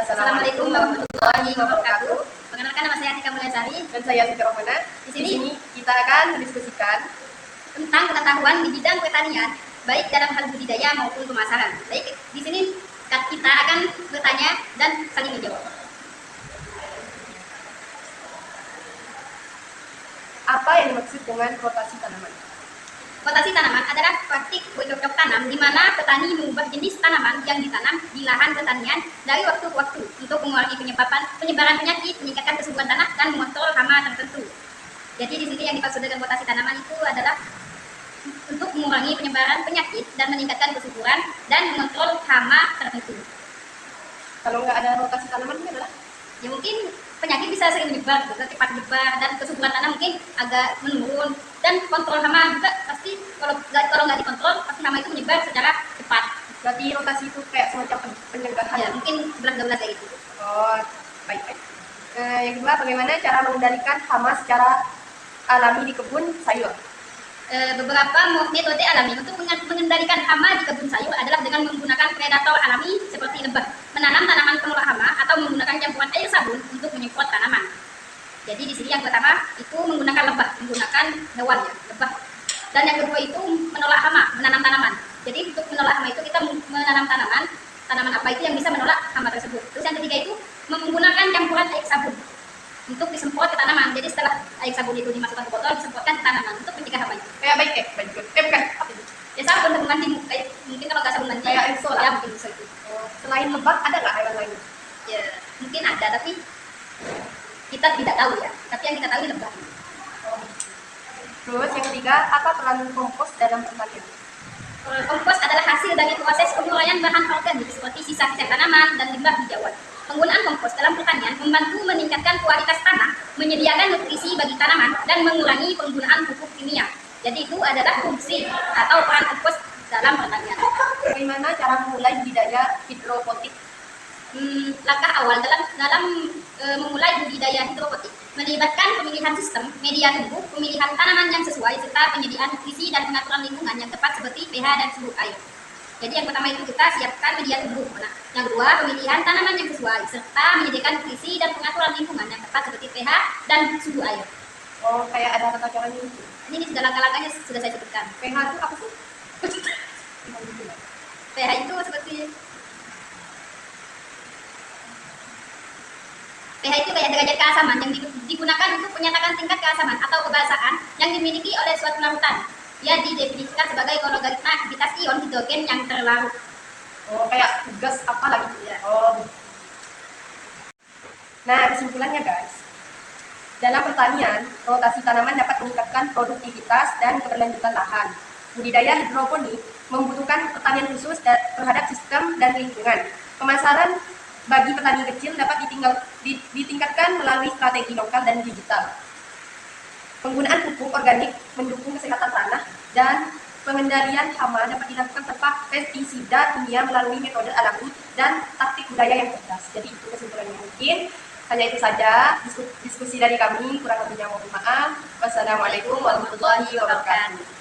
Assalamualaikum warahmatullahi wabarakatuh. Perkenalkan, nama saya Atika Mulyasari Dan saya Siti Rohmana. Di sini kita akan mendiskusikan tentang pengetahuan di bidang pertanian, baik dalam hal budidaya maupun pemasaran. Baik, di sini kita akan bertanya dan saling menjawab. apa yang dimaksud dengan rotasi tanaman. Rotasi tanaman adalah praktik bercocok tanam di mana petani mengubah jenis tanaman yang ditanam di lahan pertanian dari waktu ke waktu untuk mengurangi penyebaran penyakit, meningkatkan kesuburan tanah, dan mengontrol hama tertentu. Jadi di sini yang dimaksud dengan rotasi tanaman itu adalah untuk mengurangi penyebaran penyakit dan meningkatkan kesuburan dan mengontrol hama tertentu. Kalau nggak ada rotasi tanaman ini adalah Ya mungkin penyakit bisa sering menyebar, juga cepat menyebar, dan kesuburan tanah mungkin agak menurun, dan kontrol hama juga pasti kalau nggak dikontrol pasti hama itu menyebar secara cepat. berarti rotasi itu kayak semacam pencegahan. Ya mungkin 11-12 kayak gitu. Oh, baik. Yang kedua, bagaimana cara mengendalikan hama secara alami di kebun sayur? Beberapa metode alami untuk mengendalikan hama di kebun sayur adalah dengan menggunakan predator alami seperti lebah, menanam tanaman penolak hama, atau menggunakan campuran air sabun untuk menyemprot tanaman. Jadi di sini yang pertama itu menggunakan lebah, menggunakan hewan ya, lebah. Dan yang kedua itu menolak hama, menanam tanaman. Jadi untuk menolak hama itu kita menanam tanaman apa itu yang bisa menolak hama tersebut. Terus yang ketiga itu menggunakan campuran air sabun untuk disemprot ke tanaman. Jadi setelah air sabun itu dimasukkan ke botol, disemprotkan ke tanaman untuk mencegah hama itu. Baik. Bukan. Apa itu? Ya sabun mandi, mungkin kalau nggak sabun mandi Kayak Exo lah. ya mungkin bisa itu. Selain lebah, ada nggak hewan lain? Ya mungkin ada, tapi kita tidak tahu ya. Tapi yang kita tahu ini lebah. Terus yang ketiga, apa peran kompos dalam pertanian? Kompos adalah hasil dari proses penguraian bahan organik seperti sisa-sisa tanaman dan limbah hijauan. Penggunaan kompos dalam pertanian membantu meningkatkan kualitas tanah, menyediakan nutrisi bagi tanaman, dan mengurangi penggunaan pupuk kimia. Jadi itu adalah fungsi atau peran kompos dalam pertanian. Bagaimana cara memulai budidaya hidroponik? Langkah awal dalam memulai budidaya hidroponik melibatkan pemilihan sistem, media tumbuh, pemilihan tanaman yang sesuai, serta penyediaan nutrisi dan pengaturan lingkungan yang tepat seperti pH dan suhu air. Jadi yang pertama itu kita siapkan media tumbuh. Nah, yang kedua pemilihan tanaman yang sesuai, serta menyediakan nutrisi dan pengaturan lingkungan yang tepat seperti pH dan suhu air. Oh, kayak ada tata caranya itu. Ini sudah langkah-langkahnya sudah saya sebutkan. pH itu apa sih? pH itu seperti pH itu kayak derajat keasaman yang digunakan untuk menyatakan tingkat keasaman atau kebasaan yang dimiliki oleh suatu larutan. Dia didefinisikan sebagai logaritma aktivitas ion hidrogen yang terlarut. Oh, kayak gas apa lagi ya? Oh. Nah, kesimpulannya guys, dalam pertanian, rotasi tanaman dapat meningkatkan produktivitas dan keberlanjutan lahan. Budidaya hidroponik membutuhkan pertanian khusus terhadap sistem dan lingkungan. Pemasaran bagi petani kecil dapat ditingkatkan melalui strategi lokal dan digital. Penggunaan pupuk organik mendukung kesehatan tanah, dan pengendalian hama dapat dilakukan tanpa pestisida kimia melalui metode alami dan taktik budaya yang cerdas. Jadi itu kesimpulannya. Mungkin hanya itu saja diskusi dari kami, kurang lebihnya mohon maaf. Wassalamualaikum warahmatullahi wabarakatuh.